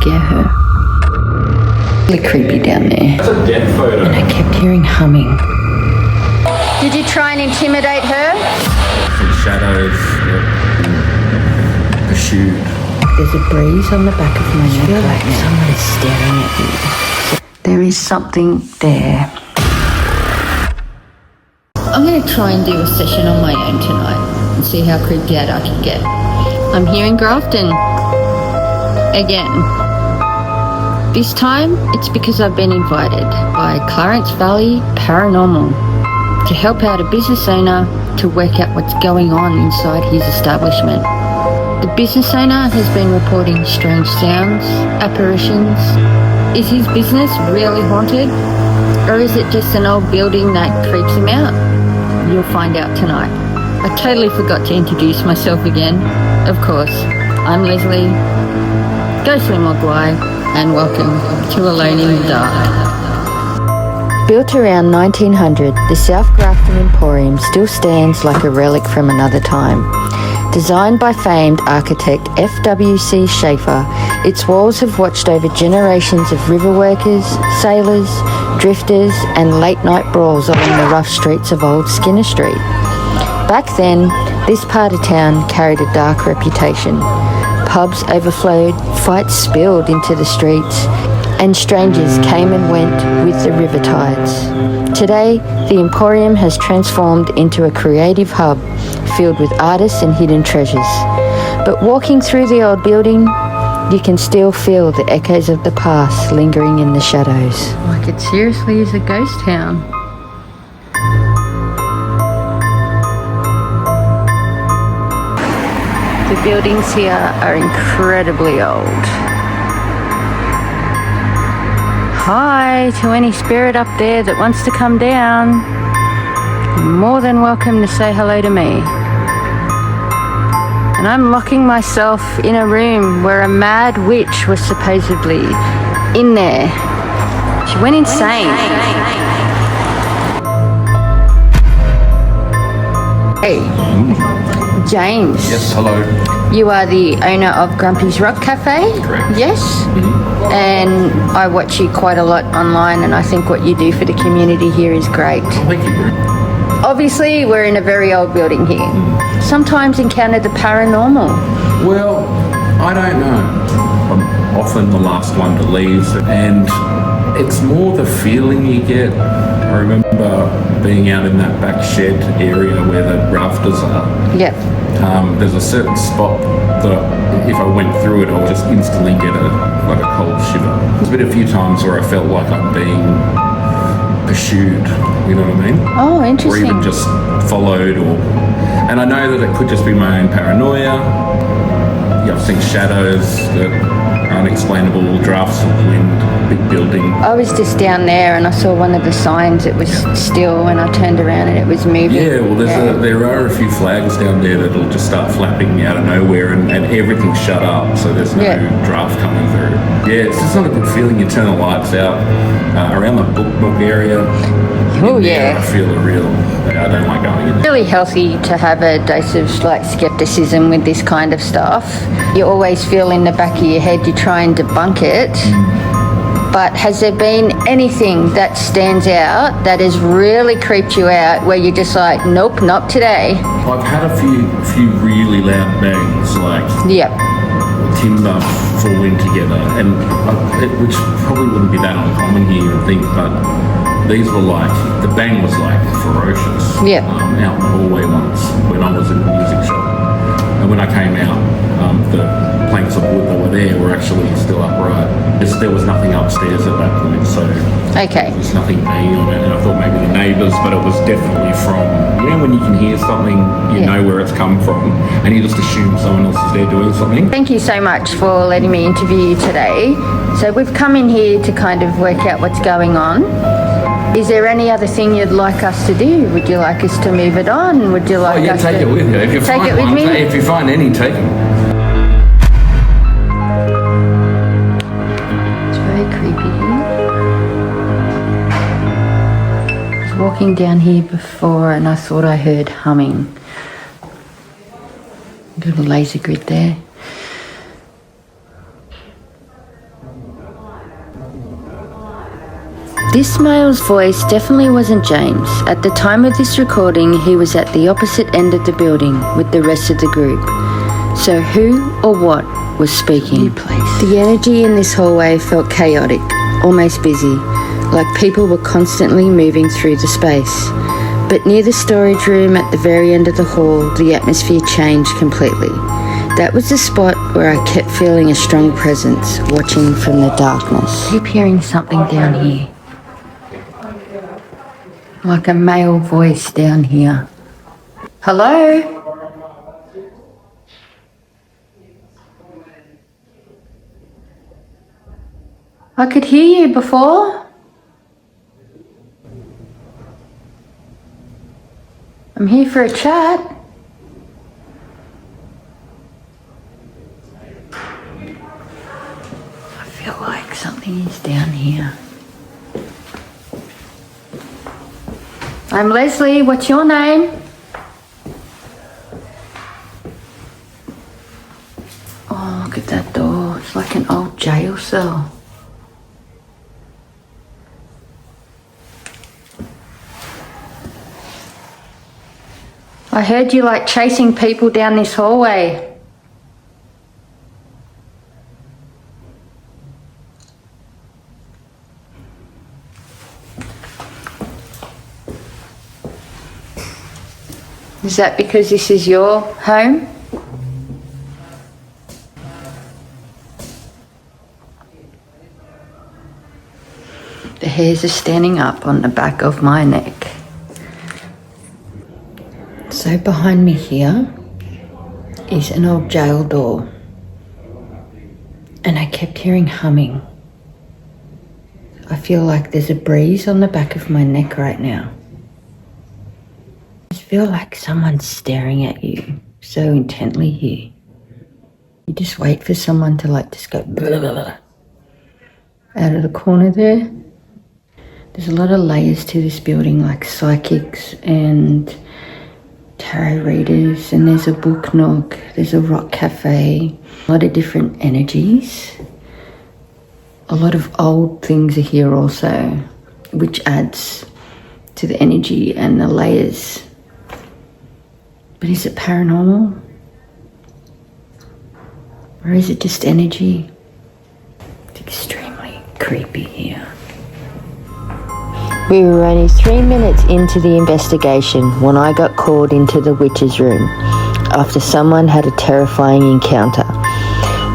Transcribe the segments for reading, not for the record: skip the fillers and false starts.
scare her. Really creepy down there. That's a death photo. And I kept hearing humming. Did you try and intimidate her? Some shadows, pursued. There's a breeze on the back of my neck like someone is staring at me. There is something there. I'm going to try and do a session on my own tonight and see how creeped out I can get. I'm here in Grafton again. This time it's because I've been invited by Clarence Valley Paranormal to help out a business owner to work out what's going on inside his establishment. The business owner has been reporting strange sounds, apparitions. Is his business really haunted? Or is it just an old building that creeps him out? You'll find out tonight. I totally forgot to introduce myself again. Of course, I'm Leslie, Ghostly Mogwai, and welcome to Alone in the Dark. Built around 1900, the South Grafton Emporium still stands like a relic from another time. Designed by famed architect F.W.C. Schaefer, its walls have watched over generations of river workers, sailors, drifters, and late-night brawls along the rough streets of Old Skinner Street. Back then, this part of town carried a dark reputation. Pubs overflowed, fights spilled into the streets, and strangers came and went with the river tides. Today, the Emporium has transformed into a creative hub filled with artists and hidden treasures. But walking through the old building, you can still feel the echoes of the past lingering in the shadows. Like it seriously is a ghost town. The buildings here are incredibly old. Hi to any spirit up there that wants to come down. You're more than welcome to say hello to me. And I'm locking myself in a room where a mad witch was supposedly in there. She went insane. Hey, James. Yes, hello. You are the owner of Grumpy's Rock Cafe? Correct. Yes? Mm-hmm. And I watch you quite a lot online, and I think what you do for the community here is great. Thank you. Obviously, we're in a very old building here. Sometimes encounter the paranormal. Well, I don't know. I'm often the last one to leave, and it's more the feeling you get. I remember being out in that back shed area where the rafters are. Yep. There's a certain spot that if I went through it, I would just instantly get a cold shiver. There's been a few times where I felt like I'm being pursued, you know what I mean? Oh, interesting. Or even just followed, and I know that it could just be my own paranoia. Yeah, I've seen shadows that are unexplainable, drafts of wind, big building. I was just down there and I saw one of the signs. It was still, and I turned around and it was moving. Yeah, well, there are a few flags down there that'll just start flapping out of nowhere, and everything's shut up, so there's no draft coming through. Yeah, it's just not a good feeling. You turn the lights out around the book area. Oh yeah. I feel I don't like going in. Really healthy to have a dose of skepticism with this kind of stuff. You always feel in the back of your head you try and debunk it. But has there been anything that stands out that has really creeped you out where you're just like, nope, not today? I've had a few really loud bangs, yep. Timber falling together, and which probably wouldn't be that uncommon here, you would think, but these were the bang was ferocious. Yep. Out in the hallway once when I was in the music shop, and when I came out, the planks of wood that were there were actually still upright. There was nothing upstairs at that point, so okay. There's nothing banging on it, and I thought maybe the neighbours, but it was definitely from, when you can hear something, you know where it's come from, and you just assume someone else is there doing something. Thank you so much for letting me interview you today. So we've come in here to kind of work out what's going on. Is there any other thing you'd like us to do? Would you like us to move it on? Would you like us to... take it with you. If you take find it with one, me? If you find any, take them. It's very creepy here. I was walking down here before and I thought I heard humming. Little laser grid there. This male's voice definitely wasn't James. At the time of this recording, he was at the opposite end of the building with the rest of the group. So who or what was speaking? The energy in this hallway felt chaotic, almost busy, like people were constantly moving through the space. But near the storage room at the very end of the hall, the atmosphere changed completely. That was the spot where I kept feeling a strong presence, watching from the darkness. I keep hearing something down here. Like a male voice down here. Hello? I could hear you before. I'm here for a chat. I feel like something is down here. I'm Leslie. What's your name? Oh, look at that door. It's like an old jail cell. I heard you like chasing people down this hallway. Is that because this is your home? The hairs are standing up on the back of my neck. So behind me here is an old jail door. And I kept hearing humming. I feel like there's a breeze on the back of my neck right now. I just feel like someone's staring at you so intently here. You just wait for someone to like just go blah, blah, blah, out of the corner there. There's a lot of layers to this building, like psychics and tarot readers, and there's a book nook, there's a rock cafe, a lot of different energies. A lot of old things are here also, which adds to the energy and the layers. But is it paranormal? Or is it just energy? It's extremely creepy here. We were only 3 minutes into the investigation when I got called into the witch's room after someone had a terrifying encounter.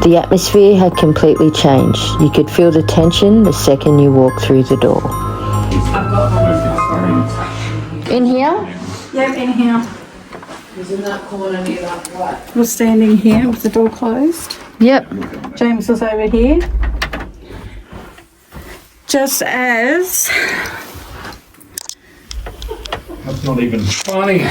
The atmosphere had completely changed. You could feel the tension the second you walked through the door. In here? Yep, in here. Was in that corner near that light. We're standing here with the door closed. Yep. James was over here. Just as... That's not even funny.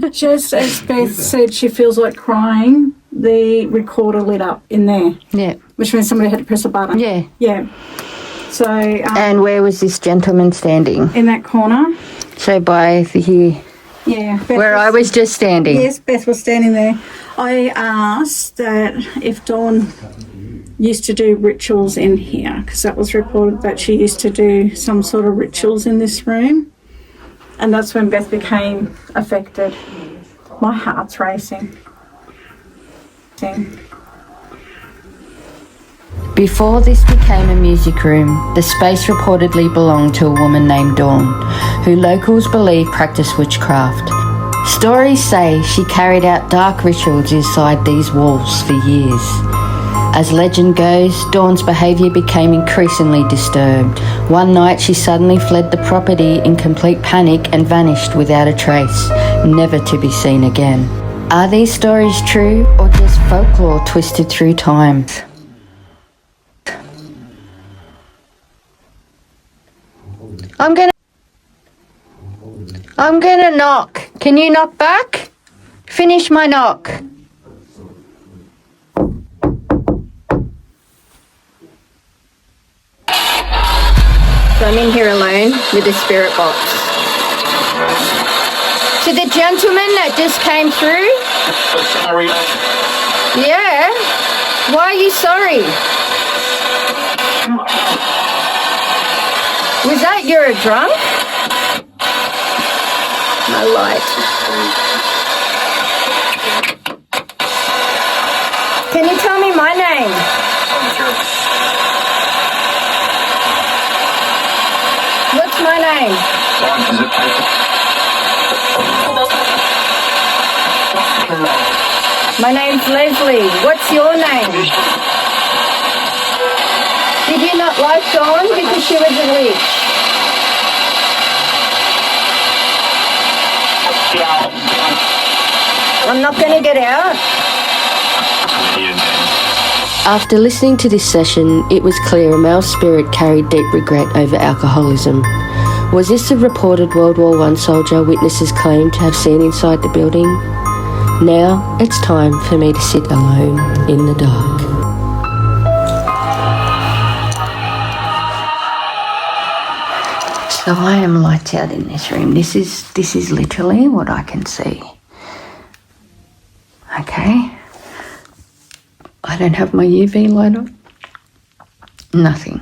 Just as Beth said she feels like crying, the recorder lit up in there. Yeah. Which means somebody had to press a button. Yeah. Yeah. So... And where was this gentleman standing? in that corner. So by the here, Yeah. Beth where I was just standing. Yes, Beth was standing there. I asked that if Dawn used to do rituals in here, because that was reported that she used to do some sort of rituals in this room. And that's when Beth became affected. My heart's racing. Before this became a music room, the space reportedly belonged to a woman named Dawn, who locals believe practiced witchcraft. Stories say she carried out dark rituals inside these walls for years. As legend goes, Dawn's behaviour became increasingly disturbed. One night she suddenly fled the property in complete panic and vanished without a trace, never to be seen again. Are these stories true or just folklore twisted through time? I'm gonna knock. Can you knock back? Finish my knock. So I'm in here alone with the spirit box. To the gentleman that just came through? Sorry. Yeah. Why are you sorry? Was that you're a drunk? No light. Can you tell me my name? What's my name? My name's Leslie. What's your name? Did you not like Dawn because she was a witch? I'm not going to get out. After listening to this session, it was clear a male spirit carried deep regret over alcoholism. Was this the reported World War I soldier witnesses claimed to have seen inside the building? Now it's time for me to sit alone in the dark. So I am lights out in this room. This is literally what I can see. Okay. I don't have my UV light on. Nothing.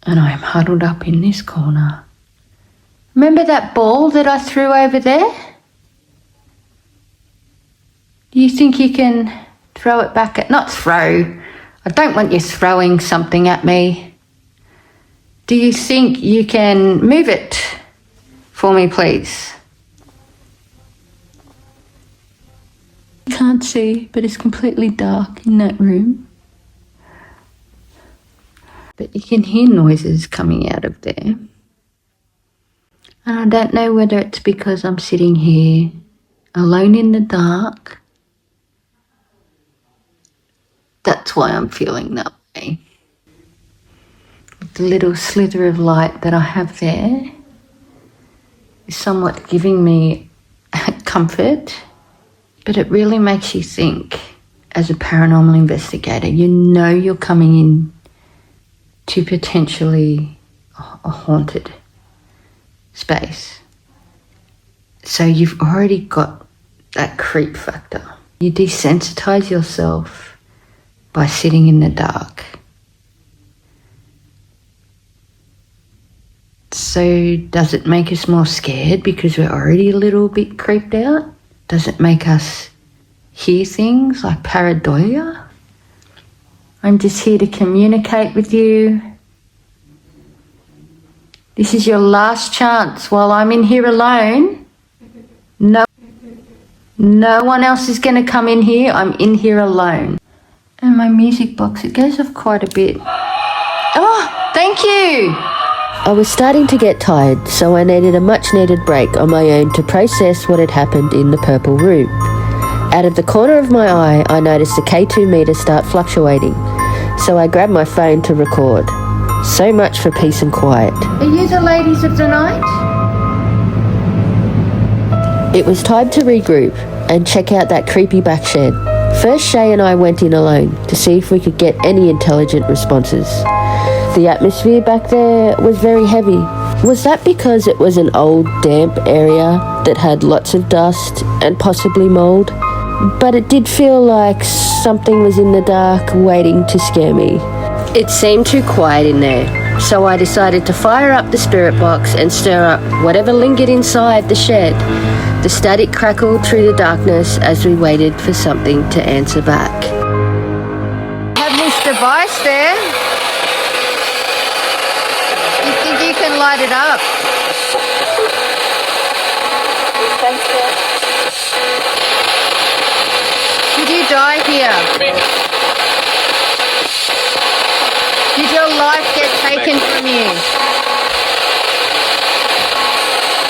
And I am huddled up in this corner. Remember that ball that I threw over there? Do you think you can throw it back at... Not throw. I don't want you throwing something at me. Do you think you can move it for me, please? You can't see, but it's completely dark in that room. But you can hear noises coming out of there. And I don't know whether it's because I'm sitting here alone in the dark. That's why I'm feeling that way. The little slither of light that I have there is somewhat giving me comfort, but it really makes you think as a paranormal investigator. You know you're coming in to potentially a haunted space. So you've already got that creep factor. You desensitize yourself by sitting in the dark. So does it make us more scared because we're already a little bit creeped out? Does it make us hear things like pareidolia? I'm just here to communicate with you. This is your last chance while I'm in here alone. No one else is going to come in here. I'm in here alone. And my music box, it goes off quite a bit. Oh, thank you. I was starting to get tired, so I needed a much-needed break on my own to process what had happened in the purple room. Out of the corner of my eye, I noticed the K2 meter start fluctuating, so I grabbed my phone to record. So much for peace and quiet. Are you the ladies of the night? It was time to regroup and check out that creepy back shed. First, Shay and I went in alone to see if we could get any intelligent responses. The atmosphere back there was very heavy. Was that because it was an old, damp area that had lots of dust and possibly mold? But it did feel like something was in the dark waiting to scare me. It seemed too quiet in there, so I decided to fire up the spirit box and stir up whatever lingered inside the shed. The static crackled through the darkness as we waited for something to answer back. Have this device there. You think you can light it up? Did you die here? Did your life get taken from you?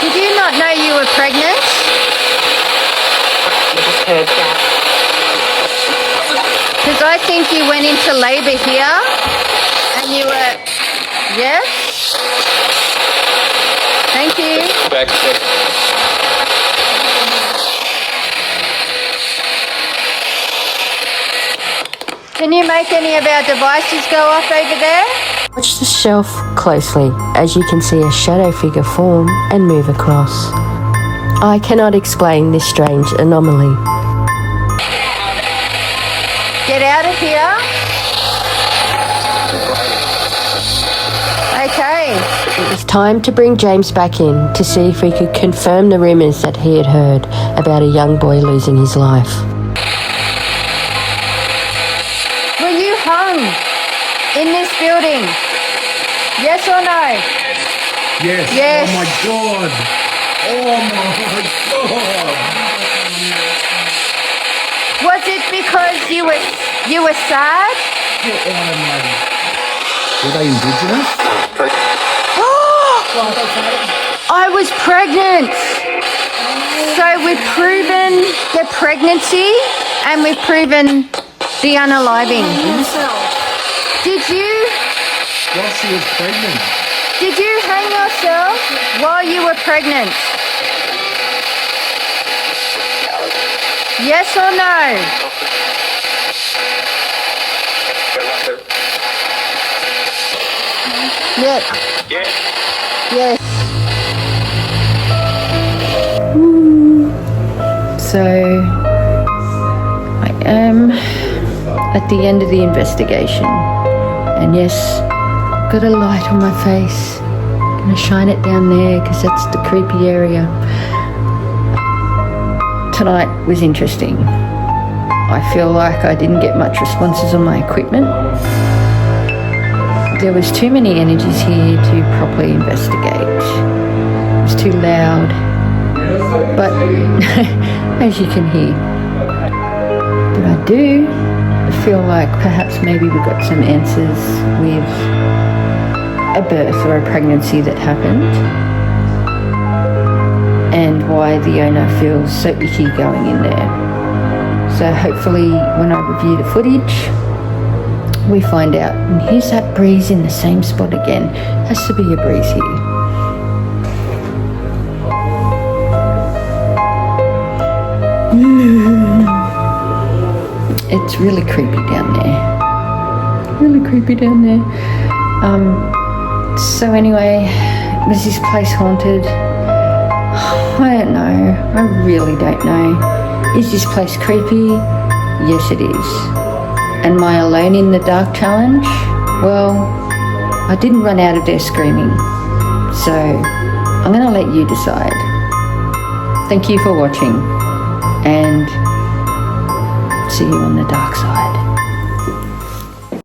Did you not know you were pregnant? Because I think you went into labour here and you were... Yes? Thank you. Can you make any of our devices go off over there? Watch the shelf closely as you can see a shadow figure form and move across. I cannot explain this strange anomaly. Get out of here. Okay. It was time to bring James back in to see if we could confirm the rumours that he had heard about a young boy losing his life. Were you hung in this building? Yes or no? Yes. Yes. Oh my God. Oh my God. Was it because you were sad? Were they Indigenous? I was pregnant. So we've proven the pregnancy and we've proven the unaliving. Did you While she was pregnant. hang yourself while you were pregnant? Yes or no? Yes. Yes. So I am at the end of the investigation, and yes, got a light on my face. Gonna shine it down there because that's the creepy area. Tonight was interesting. I feel like I didn't get much responses on my equipment. There was too many energies here to properly investigate. It was too loud. But as you can hear, but I do feel like perhaps maybe we got some answers with a birth or a pregnancy that happened, and why the owner feels so icky going in there. So hopefully when I review the footage, we find out. And here's that breeze in the same spot again. Has to be a breeze here. It's really creepy down there. Really creepy down there. So anyway, was this place haunted? I don't know. I really don't know. Is this place creepy? Yes, it is. Am I alone in the dark challenge? Well, I didn't run out of there screaming. So I'm going to let you decide. Thank you for watching, and see you on the dark side.